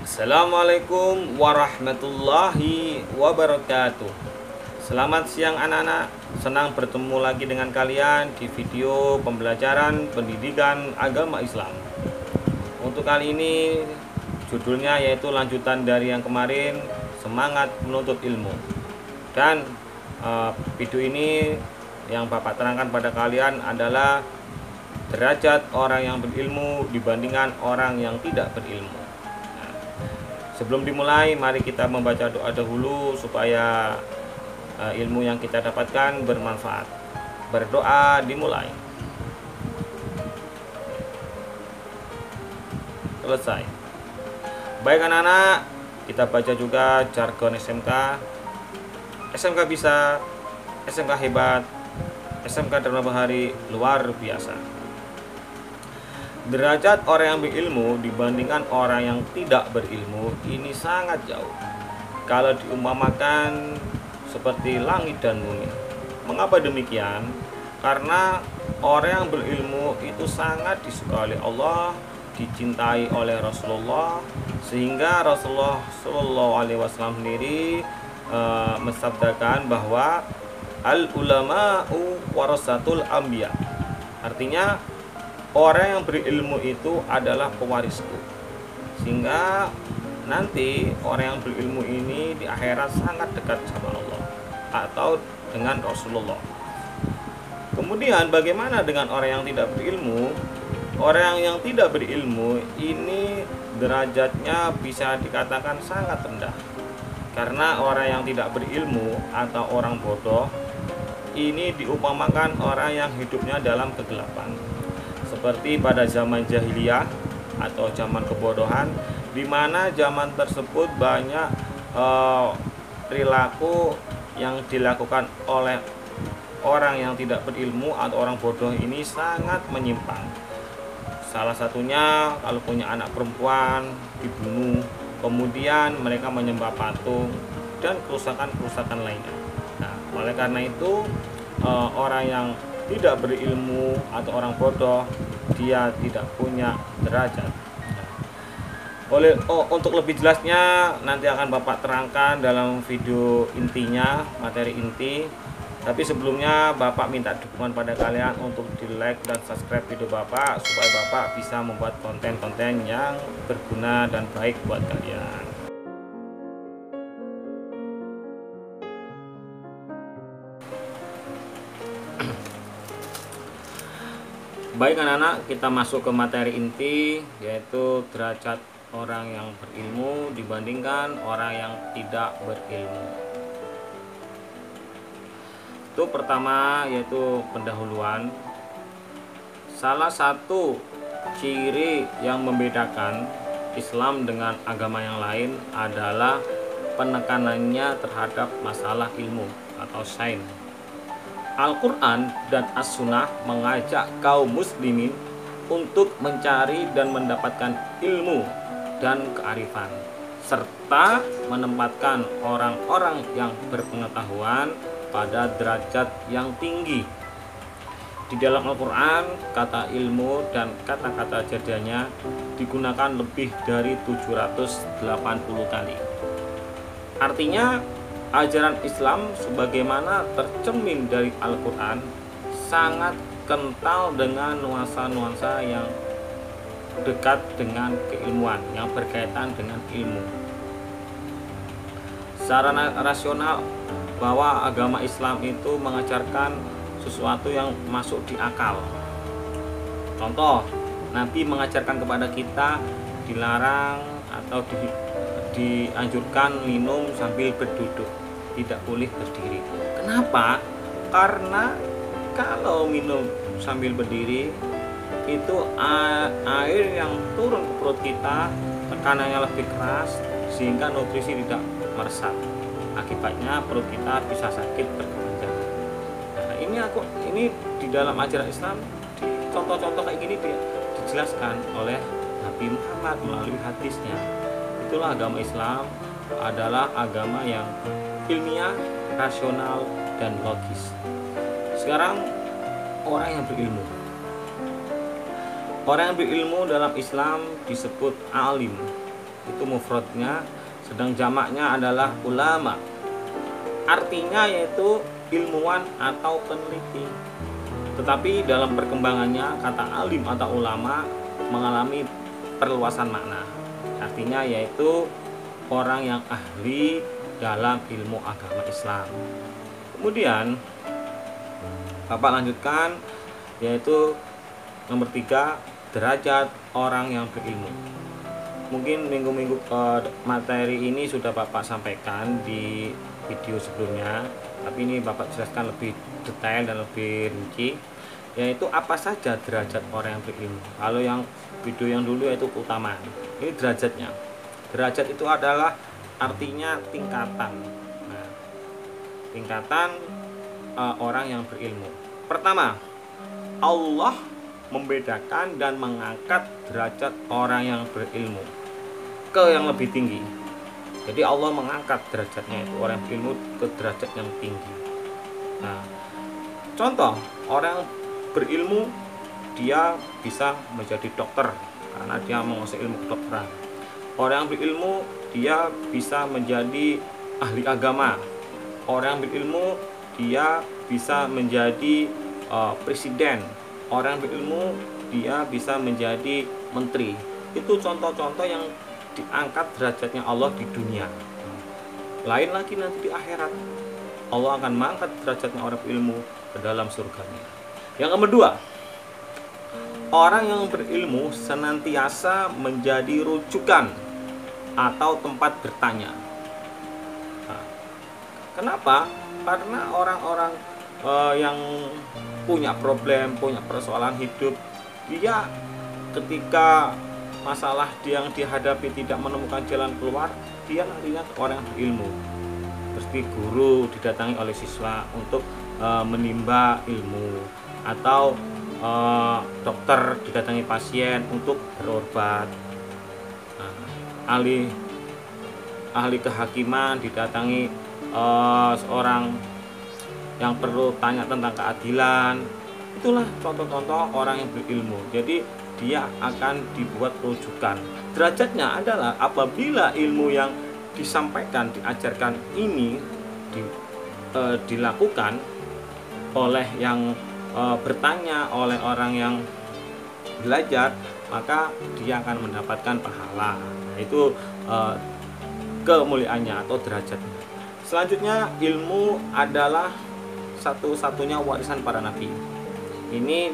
Assalamualaikum warahmatullahi wabarakatuh. Selamat siang anak-anak. Senang bertemu lagi dengan kalian di video pembelajaran pendidikan agama Islam. Untuk kali ini judulnya yaitu lanjutan dari yang kemarin, semangat menuntut ilmu. Dan video ini yang Bapak terangkan pada kalian adalah derajat orang yang berilmu dibandingkan orang yang tidak berilmu. Sebelum dimulai, mari kita membaca doa dahulu supaya ilmu yang kita dapatkan bermanfaat. Berdoa dimulai. Selesai. Baik anak-anak, kita baca juga jargon SMK. SMK bisa, SMK hebat, SMK dalam hari luar biasa. Derajat orang yang berilmu dibandingkan orang yang tidak berilmu ini sangat jauh. Kalau diumpamakan seperti langit dan bumi. Mengapa demikian? Karena orang yang berilmu itu sangat disukai oleh Allah, dicintai oleh Rasulullah, sehingga Rasulullah Shallallahu Alaihi Wasallam sendiri mensabdakan bahwa al ulama'u warasatul anbiya. Artinya orang yang berilmu itu adalah pewarisku, sehingga nanti orang yang berilmu ini di akhirat sangat dekat sama Allah atau dengan Rasulullah. Kemudian bagaimana dengan orang yang tidak berilmu? Orang yang tidak berilmu ini derajatnya bisa dikatakan sangat rendah, karena orang yang tidak berilmu atau orang bodoh ini diumpamakan orang yang hidupnya dalam kegelapan, seperti pada zaman jahiliyah atau zaman kebodohan, di mana zaman tersebut banyak perilaku yang dilakukan oleh orang yang tidak berilmu atau orang bodoh ini sangat menyimpang. Salah satunya kalau punya anak perempuan dibunuh, kemudian mereka menyembah patung dan kerusakan-kerusakan lainnya. Nah, oleh karena itu orang yang tidak berilmu atau orang bodoh dia tidak punya derajat. Untuk lebih jelasnya nanti akan Bapak terangkan dalam video intinya, materi inti. Tapi sebelumnya Bapak minta dukungan pada kalian untuk di like dan subscribe video Bapak supaya Bapak bisa membuat konten-konten yang berguna dan baik buat kalian. Baik anak-anak, kita masuk ke materi inti, yaitu derajat orang yang berilmu dibandingkan orang yang tidak berilmu. Itu pertama yaitu pendahuluan. Salah satu ciri yang membedakan Islam dengan agama yang lain adalah penekanannya terhadap masalah ilmu atau sains. Al-Quran dan As-Sunnah mengajak kaum muslimin untuk mencari dan mendapatkan ilmu dan kearifan, serta menempatkan orang-orang yang berpengetahuan pada derajat yang tinggi. Di dalam Al-Quran, kata ilmu dan kata-kata jadinya digunakan lebih dari 780 kali. Artinya, ajaran Islam sebagaimana tercermin dari Al-Quran sangat kental dengan nuansa-nuansa yang dekat dengan keilmuan, yang berkaitan dengan ilmu. Secara rasional bahwa agama Islam itu mengajarkan sesuatu yang masuk di akal. Contoh, Nabi mengajarkan kepada kita dilarang atau dianjurkan minum sambil berduduk, tidak boleh berdiri. Kenapa? Karena kalau minum sambil berdiri itu air yang turun ke perut kita tekanannya lebih keras sehingga nutrisi tidak meresap. Akibatnya perut kita bisa sakit berkepanjangan. Nah, ini di dalam ajaran Islam di contoh-contoh kayak gini dijelaskan oleh Nabi Muhammad melalui hadisnya. Itulah agama Islam adalah agama yang ilmiah, rasional, dan logis. Sekarang orang yang berilmu. Orang yang berilmu dalam Islam disebut alim. itu mufradnya, sedang jamaknya adalah ulama. Artinya yaitu ilmuwan atau peneliti. Tetapi dalam perkembangannya kata alim atau ulama mengalami perluasan makna. Artinya yaitu orang yang ahli dalam ilmu agama Islam. Kemudian Bapak lanjutkan, yaitu nomor 3, derajat orang yang berilmu. Mungkin minggu-minggu materi ini sudah Bapak sampaikan di video sebelumnya, tapi ini Bapak jelaskan lebih detail dan lebih rinci, yaitu apa saja derajat orang yang berilmu. Kalau yang video yang dulu yaitu keutamaan, ini derajatnya. Derajat itu adalah artinya tingkatan. Nah, tingkatan orang yang berilmu. Pertama, Allah membedakan dan mengangkat derajat orang yang berilmu ke yang lebih tinggi. Jadi Allah mengangkat derajatnya itu orang yang berilmu ke derajat yang tinggi. Nah, contoh orang yang berilmu dia bisa menjadi dokter karena dia menguasai ilmu kedokteran. Orang yang berilmu dia bisa menjadi ahli agama. Orang yang berilmu dia bisa menjadi presiden. Orang yang berilmu dia bisa menjadi menteri. Itu contoh-contoh yang diangkat derajatnya Allah di dunia. Lain lagi nanti di akhirat, Allah akan mengangkat derajatnya orang berilmu ke dalam surganya. Yang kedua, orang yang berilmu senantiasa menjadi rujukan atau tempat bertanya. Nah, kenapa? Karena orang-orang yang punya problem, punya persoalan hidup, dia ketika masalah yang dihadapi tidak menemukan jalan keluar, dia larinya ke orang yang berilmu. Seperti guru didatangi oleh siswa untuk menimba ilmu, atau dokter didatangi pasien untuk berobat. Ahli kehakiman didatangi seorang yang perlu tanya tentang keadilan. Itulah contoh-contoh orang yang berilmu. Jadi dia akan dibuat rujukan. Derajatnya adalah apabila ilmu yang disampaikan, diajarkan ini dilakukan oleh yang bertanya, oleh orang yang belajar, maka dia akan mendapatkan pahala. Itu kemuliaannya atau derajatnya. Selanjutnya, ilmu adalah satu-satunya warisan para nabi. Ini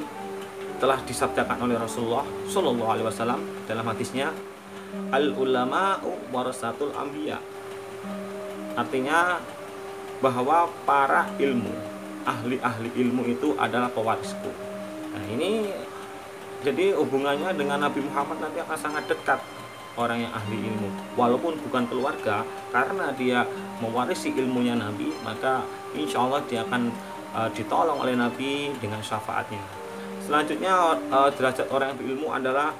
telah disabdakan oleh Rasulullah Shallallahu Alaihi Wasallam dalam hadisnya, al ulama'u warasatul anbiya. Artinya bahwa para ilmu, ahli-ahli ilmu itu adalah pewarisku. Nah, ini jadi hubungannya dengan Nabi Muhammad nanti akan sangat dekat. Orang yang ahli ilmu, walaupun bukan keluarga, karena dia mewarisi ilmunya Nabi, maka insya Allah dia akan ditolong oleh Nabi dengan syafaatnya. Selanjutnya, derajat orang yang berilmu adalah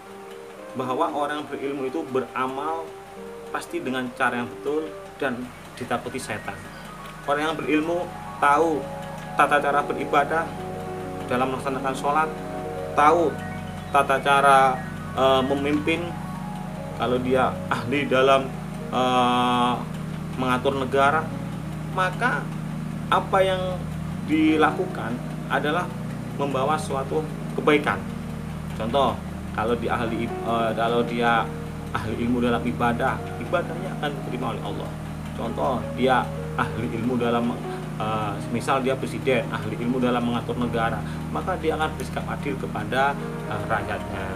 bahwa orang yang berilmu itu beramal pasti dengan cara yang betul dan ditakuti setan. Orang yang berilmu tahu tata cara beribadah dalam melaksanakan sholat, tahu tata cara memimpin. Kalau dia ahli dalam mengatur negara, maka apa yang dilakukan adalah membawa suatu kebaikan. Contoh, kalau dia ahli ilmu dalam ibadah, ibadahnya akan diterima oleh Allah. Contoh, dia ahli ilmu dalam misal dia presiden, ahli ilmu dalam mengatur negara, maka dia akan bersikap adil kepada rakyatnya.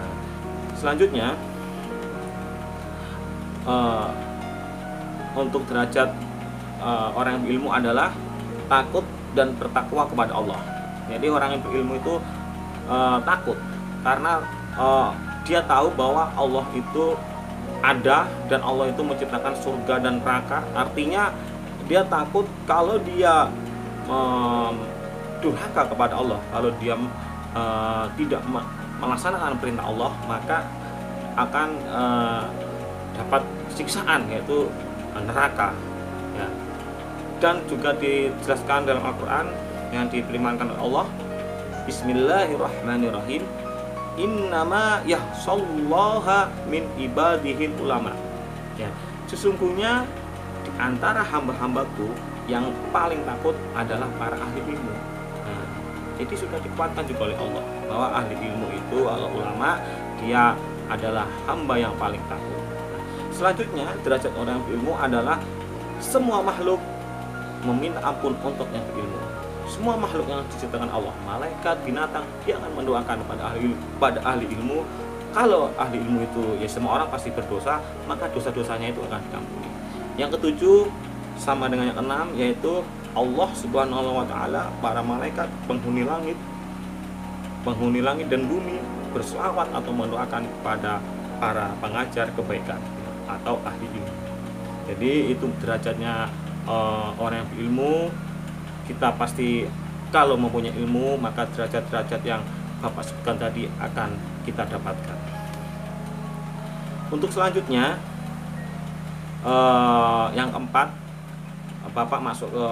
Selanjutnya, untuk derajat orang yang berilmu adalah takut dan bertakwa kepada Allah. Jadi orang yang berilmu itu takut karena dia tahu bahwa Allah itu ada dan Allah itu menciptakan surga dan neraka. Artinya dia takut kalau dia durhaka kepada Allah, kalau dia tidak melaksanakan perintah Allah, maka akan dapat siksaan, yaitu neraka, ya. Dan juga dijelaskan dalam Al-Quran yang difirmankan oleh Allah, Bismillahirrahmanirrahim, innama yahsallaha min ibadihil ulama. Ya, sesungguhnya di antara hamba-hambaku yang paling takut adalah para ahli ilmu. Nah, jadi sudah dikuatkan juga oleh Allah bahwa ahli ilmu itu, Allah ulama, dia adalah hamba yang paling takut. Selanjutnya, derajat orang yang berilmu adalah semua makhluk meminta ampun untuk yang berilmu. Semua makhluk yang diciptakan Allah, malaikat, binatang, dia akan mendoakan pada ahli ilmu. Kalau ahli ilmu itu, ya semua orang pasti berdosa, maka dosa-dosanya itu akan diampuni. Yang ketujuh sama dengan yang keenam, yaitu Allah Subhanahu wa Ta'ala, para malaikat, penghuni langit dan bumi berselawat atau mendoakan kepada para pengajar kebaikan atau ahli ilmu. Jadi itu derajatnya orang yang berilmu. Kita pasti kalau mempunyai ilmu, maka derajat-derajat yang Bapak sebutkan tadi akan kita dapatkan. Untuk selanjutnya, yang keempat, Bapak masuk ke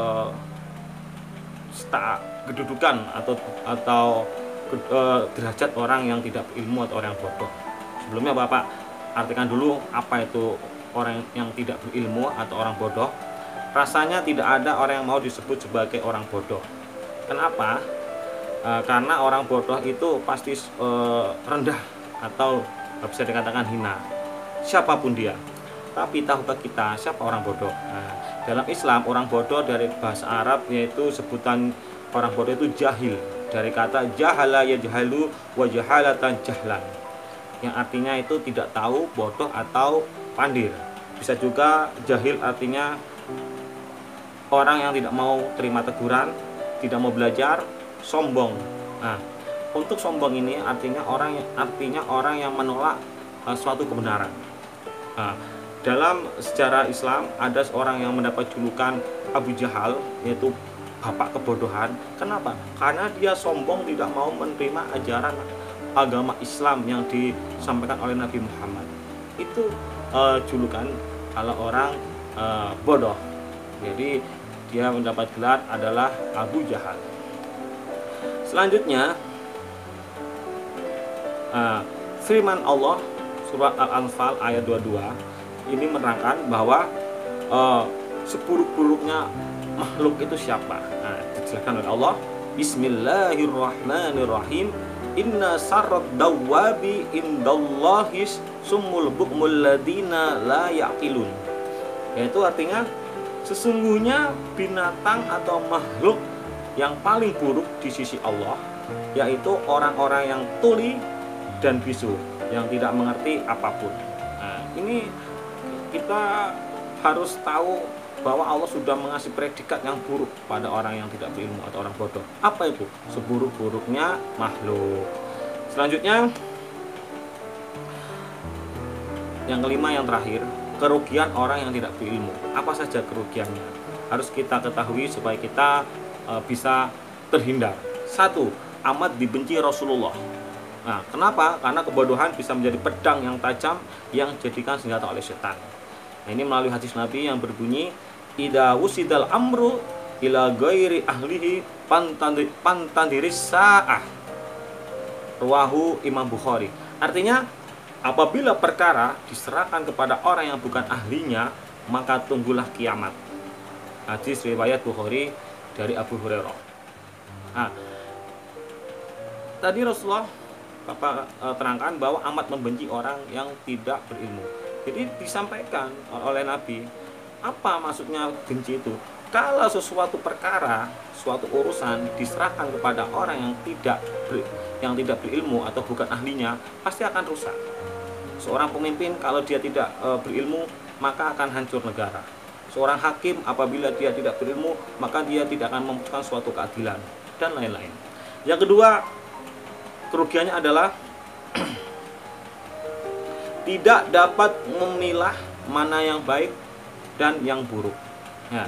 kedudukan atau derajat orang yang tidak berilmu atau orang yang bodoh. Sebelumnya Bapak artikan dulu apa itu orang yang tidak berilmu atau orang bodoh. Rasanya tidak ada orang yang mau disebut sebagai orang bodoh. Kenapa? Karena orang bodoh itu pasti rendah atau bisa dikatakan hina, siapapun dia. Tapi tahukah kita siapa orang bodoh? Nah, dalam Islam orang bodoh dari bahasa Arab, yaitu sebutan orang bodoh itu jahil, dari kata jahala yajhalu wa jahalatan jahlan, yang artinya itu tidak tahu, bodoh atau pandir. Bisa juga jahil artinya orang yang tidak mau terima teguran, tidak mau belajar, sombong. Nah, untuk sombong ini artinya orang yang menolak suatu kebenaran. Nah, dalam sejarah Islam ada seorang yang mendapat julukan Abu Jahal, yaitu bapak kebodohan. Kenapa? Karena dia sombong, tidak mau menerima ajaran agama Islam yang disampaikan oleh Nabi Muhammad. Itu julukan kalau orang bodoh. Jadi dia mendapat gelar adalah Abu Jahal. Selanjutnya, firman Allah surat Al-Anfal ayat 22 ini menerangkan bahwa seburuk-buruknya makhluk itu siapa. Nah, dijelaskan oleh Allah, Bismillahirrahmanirrahim. Inna sarrad dawabi indallahis summul bukmul ladina la yaqilun. Yaitu artinya sesungguhnya binatang atau makhluk yang paling buruk di sisi Allah yaitu orang-orang yang tuli dan bisu, yang tidak mengerti apapun. Nah, ini kita harus tahu bahwa Allah sudah mengasih predikat yang buruk pada orang yang tidak berilmu atau orang bodoh. Apa itu? Seburuk-buruknya makhluk. Selanjutnya, yang kelima, yang terakhir, kerugian orang yang tidak berilmu. Apa saja kerugiannya? Harus kita ketahui supaya kita bisa terhindar. Satu, amat dibenci Rasulullah. Nah, kenapa? Karena kebodohan bisa menjadi pedang yang tajam yang dijadikan senjata oleh setan. Nah, ini melalui hadis Nabi yang berbunyi, Ida wusidal amru ila ghairi ahlihi pantandiris sa'ah. Ruwahu Imam Bukhari. Artinya, apabila perkara diserahkan kepada orang yang bukan ahlinya, maka tunggulah kiamat. Hadis riwayat Bukhari dari Abu Hurairah. Nah, tadi Rasulullah Bapak terangkan bahwa amat membenci orang yang tidak berilmu. Jadi disampaikan oleh Nabi, apa maksudnya benci itu? Kalau sesuatu perkara, suatu urusan diserahkan kepada orang yang tidak berilmu atau bukan ahlinya, pasti akan rusak. Seorang pemimpin kalau dia tidak berilmu, maka akan hancur negara. Seorang hakim apabila dia tidak berilmu, maka dia tidak akan memutuskan suatu keadilan dan lain-lain. Yang kedua, kerugiannya adalah tidak dapat memilah mana yang baik dan yang buruk. Nah,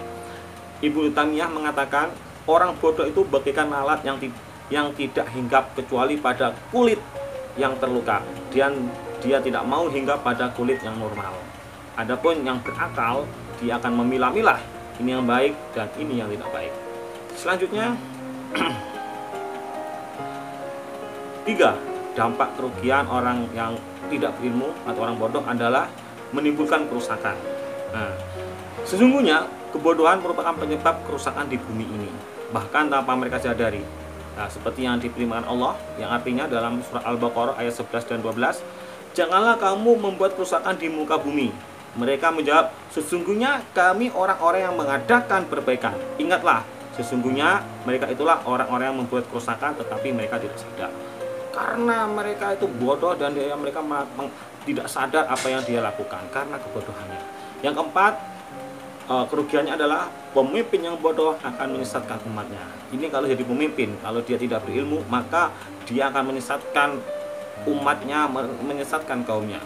Ibnu Taimiyah mengatakan orang bodoh itu bagaikan lalat yang tidak hinggap kecuali pada kulit yang terluka, dan dia tidak mau hinggap pada kulit yang normal. Adapun yang berakal, dia akan memilah-milah ini yang baik dan ini yang tidak baik. Selanjutnya, 3. Dampak kerugian orang yang tidak berilmu atau orang bodoh adalah menimbulkan kerusakan. Nah, sesungguhnya kebodohan merupakan penyebab kerusakan di bumi ini, bahkan tanpa mereka sadari. Nah, seperti yang difirmankan Allah, yang artinya dalam surah Al-Baqarah ayat 11 dan 12, janganlah kamu membuat kerusakan di muka bumi. Mereka menjawab, sesungguhnya kami orang-orang yang mengadakan perbaikan. Ingatlah, sesungguhnya mereka itulah orang-orang yang membuat kerusakan, tetapi mereka tidak sadar. Karena mereka itu bodoh dan mereka tidak sadar apa yang dia lakukan karena kebodohannya. Yang keempat, kerugiannya adalah pemimpin yang bodoh akan menyesatkan umatnya. Ini kalau jadi pemimpin, kalau dia tidak berilmu, maka dia akan menyesatkan umatnya, menyesatkan kaumnya.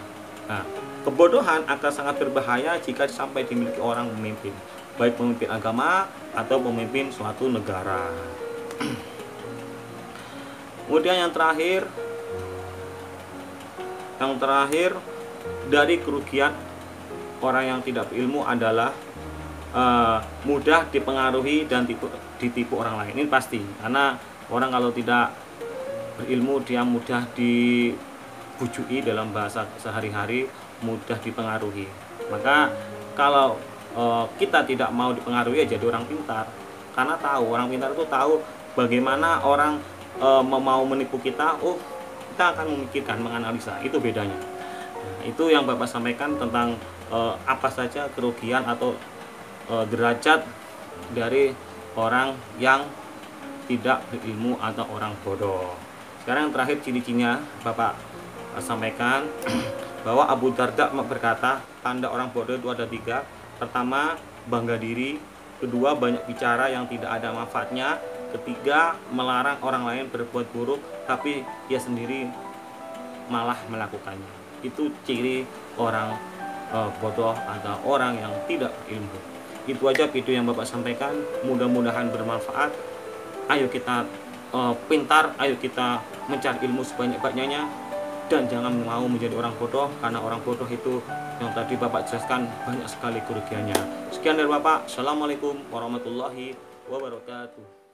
Nah, kebodohan akan sangat berbahaya jika sampai dimiliki orang pemimpin, baik pemimpin agama atau pemimpin suatu negara. Kemudian yang terakhir dari kerugian orang yang tidak berilmu adalah mudah dipengaruhi dan ditipu orang lain. Ini pasti, karena orang kalau tidak berilmu dia mudah dibujui, dalam bahasa sehari-hari mudah dipengaruhi. Maka kalau kita tidak mau dipengaruhi, jadi orang pintar, karena orang pintar itu tahu bagaimana orang mau menipu kita. Kita akan memikirkan, menganalisa, itu bedanya. Nah, itu yang Bapak sampaikan tentang apa saja kerugian atau derajat dari orang yang tidak berilmu atau orang bodoh. Sekarang yang terakhir ciri-cirinya Bapak sampaikan bahwa Abu Darda berkata, tanda orang bodoh itu ada 3. Pertama, bangga diri. Kedua, banyak bicara yang tidak ada manfaatnya. Ketiga, melarang orang lain berbuat buruk tapi dia sendiri malah melakukannya. Itu ciri orang bodoh atau orang yang tidak berilmu. Itu aja video yang Bapak sampaikan, mudah-mudahan bermanfaat. Ayo kita pintar, ayo kita mencari ilmu sebanyak-banyaknya, dan jangan mau menjadi orang bodoh, karena orang bodoh itu yang tadi Bapak jelaskan banyak sekali kerugiannya. Sekian dari Bapak. Assalamualaikum warahmatullahi wabarakatuh.